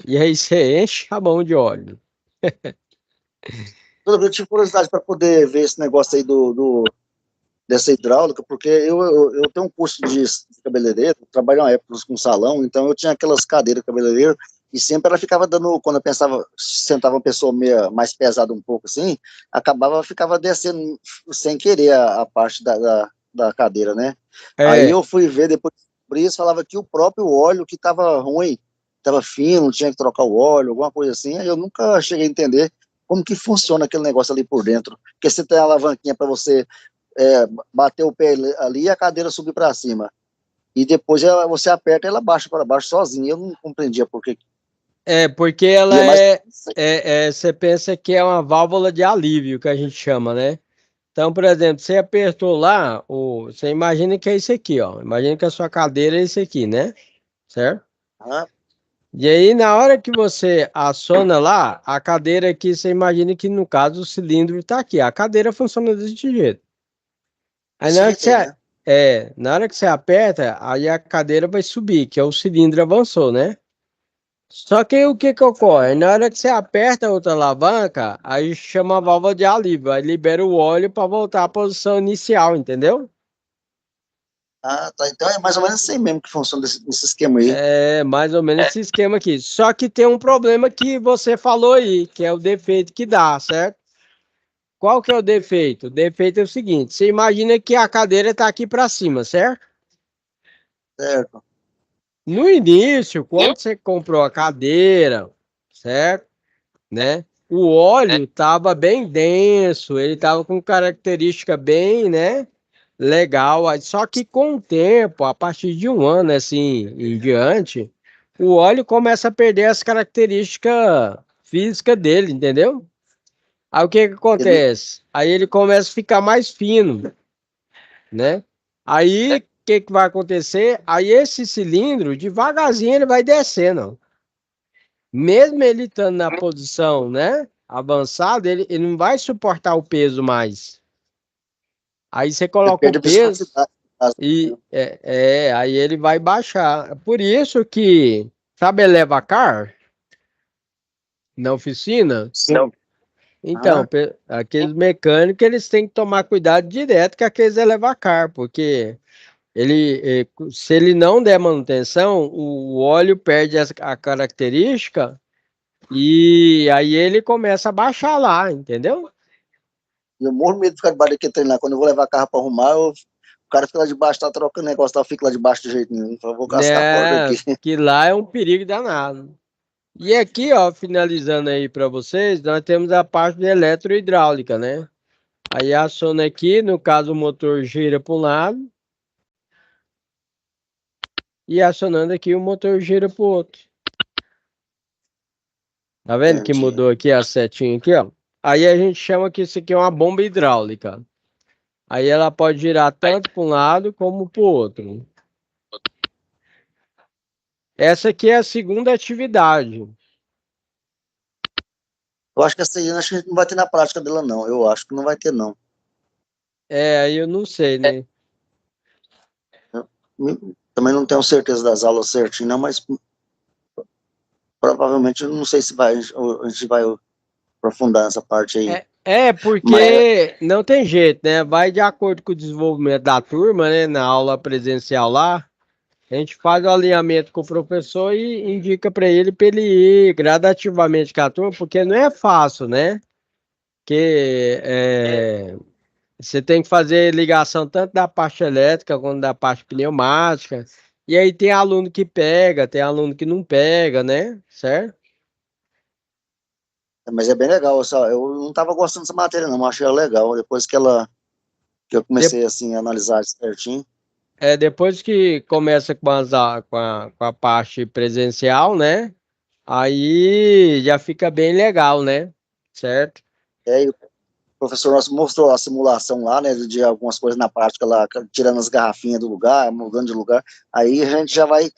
e aí você enche a mão de óleo. Eu tive curiosidade para poder ver esse negócio aí dessa hidráulica, porque eu tenho um curso de cabeleireiro, trabalhei uma época com salão, então eu tinha aquelas cadeiras de cabeleireiro, e sempre ela ficava dando, quando eu pensava, sentava uma pessoa mais pesada um pouco assim, ficava descendo sem querer a parte da cadeira, né? Aí eu fui ver depois por isso, falava que o próprio óleo que estava ruim, estava fino, tinha que trocar o óleo, alguma coisa assim, aí eu nunca cheguei a entender como que funciona aquele negócio ali por dentro, porque você tem a alavanquinha para você bater o pé ali e a cadeira subir para cima, e depois você aperta e ela baixa para baixo sozinha. Eu não compreendia por que. Porque ela você pensa que é uma válvula de alívio, que a gente chama, né? Então, por exemplo, você apertou lá, você imagina que é isso aqui, ó. Imagina que a sua cadeira é isso aqui, né? Certo? E aí, na hora que você aciona lá, a cadeira aqui, você imagina que, no caso, o cilindro está aqui. A cadeira funciona desse jeito. Aí, na hora que você aperta, aí a cadeira vai subir, que é o cilindro avançou, né? Só que o que ocorre? Na hora que você aperta a outra alavanca, aí chama a válvula de alívio, aí libera o óleo para voltar à posição inicial, entendeu? Ah, tá. Então é mais ou menos assim mesmo que funciona nesse esquema aí. É, mais ou menos esse esquema aqui. Só que tem um problema que você falou aí, que é o defeito que dá, certo? Qual que é o defeito? O defeito é o seguinte, você imagina que a cadeira está aqui para cima, certo? Certo. No início, quando você comprou a cadeira, certo? Né? O óleo estava bem denso, ele estava com característica bem, né? Legal. Só que com o tempo, a partir de um ano assim em diante, o óleo começa a perder as características físicas dele, entendeu? Aí o que acontece? Aí ele começa a ficar mais fino, né? Aí o que vai acontecer? Aí esse cilindro, devagarzinho, ele vai descendo. Mesmo ele estando na posição, né, avançada, ele não vai suportar o peso mais. Aí você coloca o peso e aí ele vai baixar. Por isso que, sabe, ElevaCar na oficina? Sim. Então, aqueles mecânicos, eles têm que tomar cuidado direto com aqueles ElevaCar, porque se ele não der manutenção, o óleo perde a característica. E aí ele começa a baixar lá, entendeu? Eu morro de medo de ficar debaixo daquele trem lá. Quando eu vou levar carro para arrumar, o cara fica lá debaixo, tá trocando negócio, eu fico lá debaixo de jeito nenhum. Eu vou cascar fora daqui. Que lá é um perigo danado. E aqui, ó, finalizando aí para vocês, nós temos a parte de eletrohidráulica, né? Aí aciona aqui, no caso o motor gira para um lado. E acionando aqui o motor gira para o outro. Tá vendo que mudou aqui a setinha aqui, ó? Aí a gente chama que isso aqui é uma bomba hidráulica. Aí ela pode girar tanto para um lado como para o outro. Essa aqui é a segunda atividade. Eu acho que essa aí a gente não vai ter na prática dela, não. Eu acho que não vai ter, não. Aí eu não sei, né? Eu também não tenho certeza das aulas certinho, não, mas provavelmente eu não sei se a gente vai aprofundar nessa parte aí. Porque não tem jeito, né? Vai de acordo com o desenvolvimento da turma, né? Na aula presencial lá, a gente faz o alinhamento com o professor e indica para ele ir gradativamente com a turma, porque não é fácil, né? Porque você tem que fazer ligação tanto da parte elétrica quanto da parte pneumática. E aí tem aluno que pega, tem aluno que não pega, né? Certo? Mas é bem legal. Eu não estava gostando dessa matéria, não. Mas achei ela legal. Depois que eu comecei assim, a analisar certinho. Depois que começa com a parte presencial, né? Aí já fica bem legal, né? Certo? E o professor nosso mostrou a simulação lá, né? De algumas coisas na prática lá, tirando as garrafinhas do lugar, mudando de lugar. Aí a gente já vai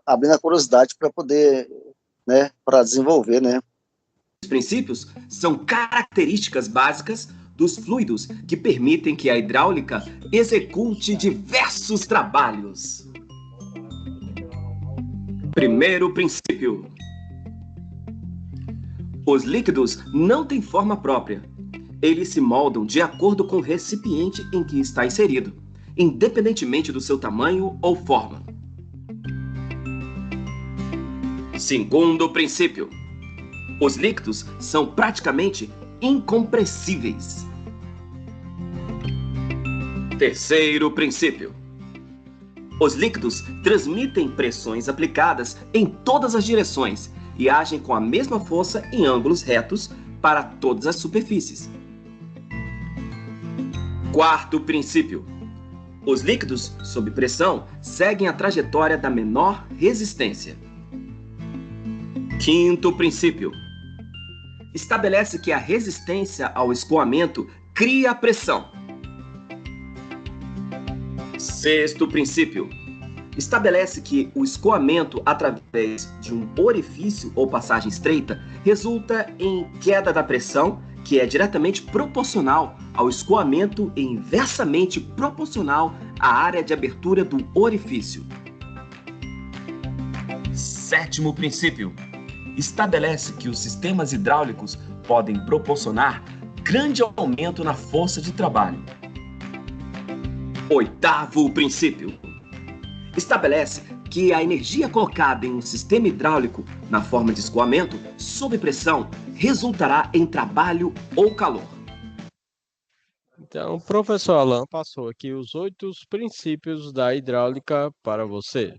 abrindo a curiosidade para poder, né? Para desenvolver, né? Os princípios são características básicas dos fluidos que permitem que a hidráulica execute diversos trabalhos. Primeiro princípio: os líquidos não têm forma própria. eles se moldam de acordo com o recipiente em que está inserido, independentemente do seu tamanho ou forma. Segundo princípio, os líquidos são praticamente incompressíveis. Terceiro princípio, os líquidos transmitem pressões aplicadas em todas as direções e agem com a mesma força em ângulos retos para todas as superfícies. Quarto princípio, os líquidos sob pressão seguem a trajetória da menor resistência. Quinto princípio, estabelece que a resistência ao escoamento cria a pressão. Sexto princípio, estabelece que o escoamento através de um orifício ou passagem estreita resulta em queda da pressão, que é diretamente proporcional ao escoamento e inversamente proporcional à área de abertura do orifício. Sétimo princípio, estabelece que os sistemas hidráulicos podem proporcionar grande aumento na força de trabalho. Oitavo princípio, estabelece que a energia colocada em um sistema hidráulico na forma de escoamento sob pressão resultará em trabalho ou calor. Então, o professor Alan passou aqui os 8 princípios da hidráulica para você.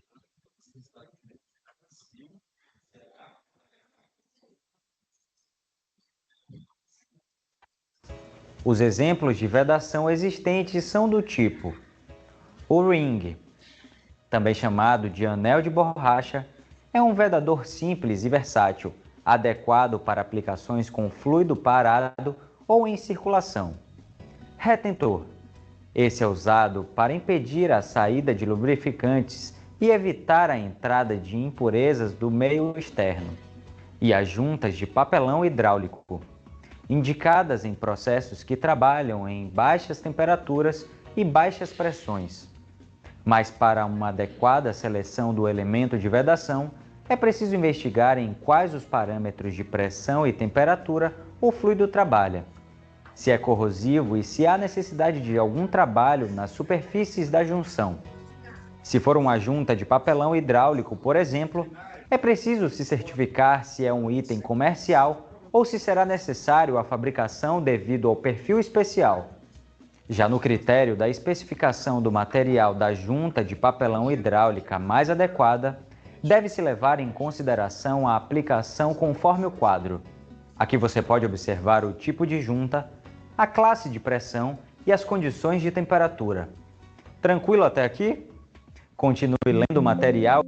Os exemplos de vedação existentes são do tipo: o ring, também chamado de anel de borracha, é um vedador simples e versátil, adequado para aplicações com fluido parado ou em circulação. Retentor. Esse é usado para impedir a saída de lubrificantes e evitar a entrada de impurezas do meio externo. E as juntas de papelão hidráulico, indicadas em processos que trabalham em baixas temperaturas e baixas pressões. Mas para uma adequada seleção do elemento de vedação, é preciso investigar em quais os parâmetros de pressão e temperatura o fluido trabalha, se é corrosivo e se há necessidade de algum trabalho nas superfícies da junção. Se for uma junta de papelão hidráulico, por exemplo, é preciso se certificar se é um item comercial ou se será necessário a fabricação devido ao perfil especial. Já no critério da especificação do material da junta de papelão hidráulica mais adequada, deve-se levar em consideração a aplicação conforme o quadro. Aqui você pode observar o tipo de junta, a classe de pressão e as condições de temperatura. Tranquilo até aqui? Continue lendo o material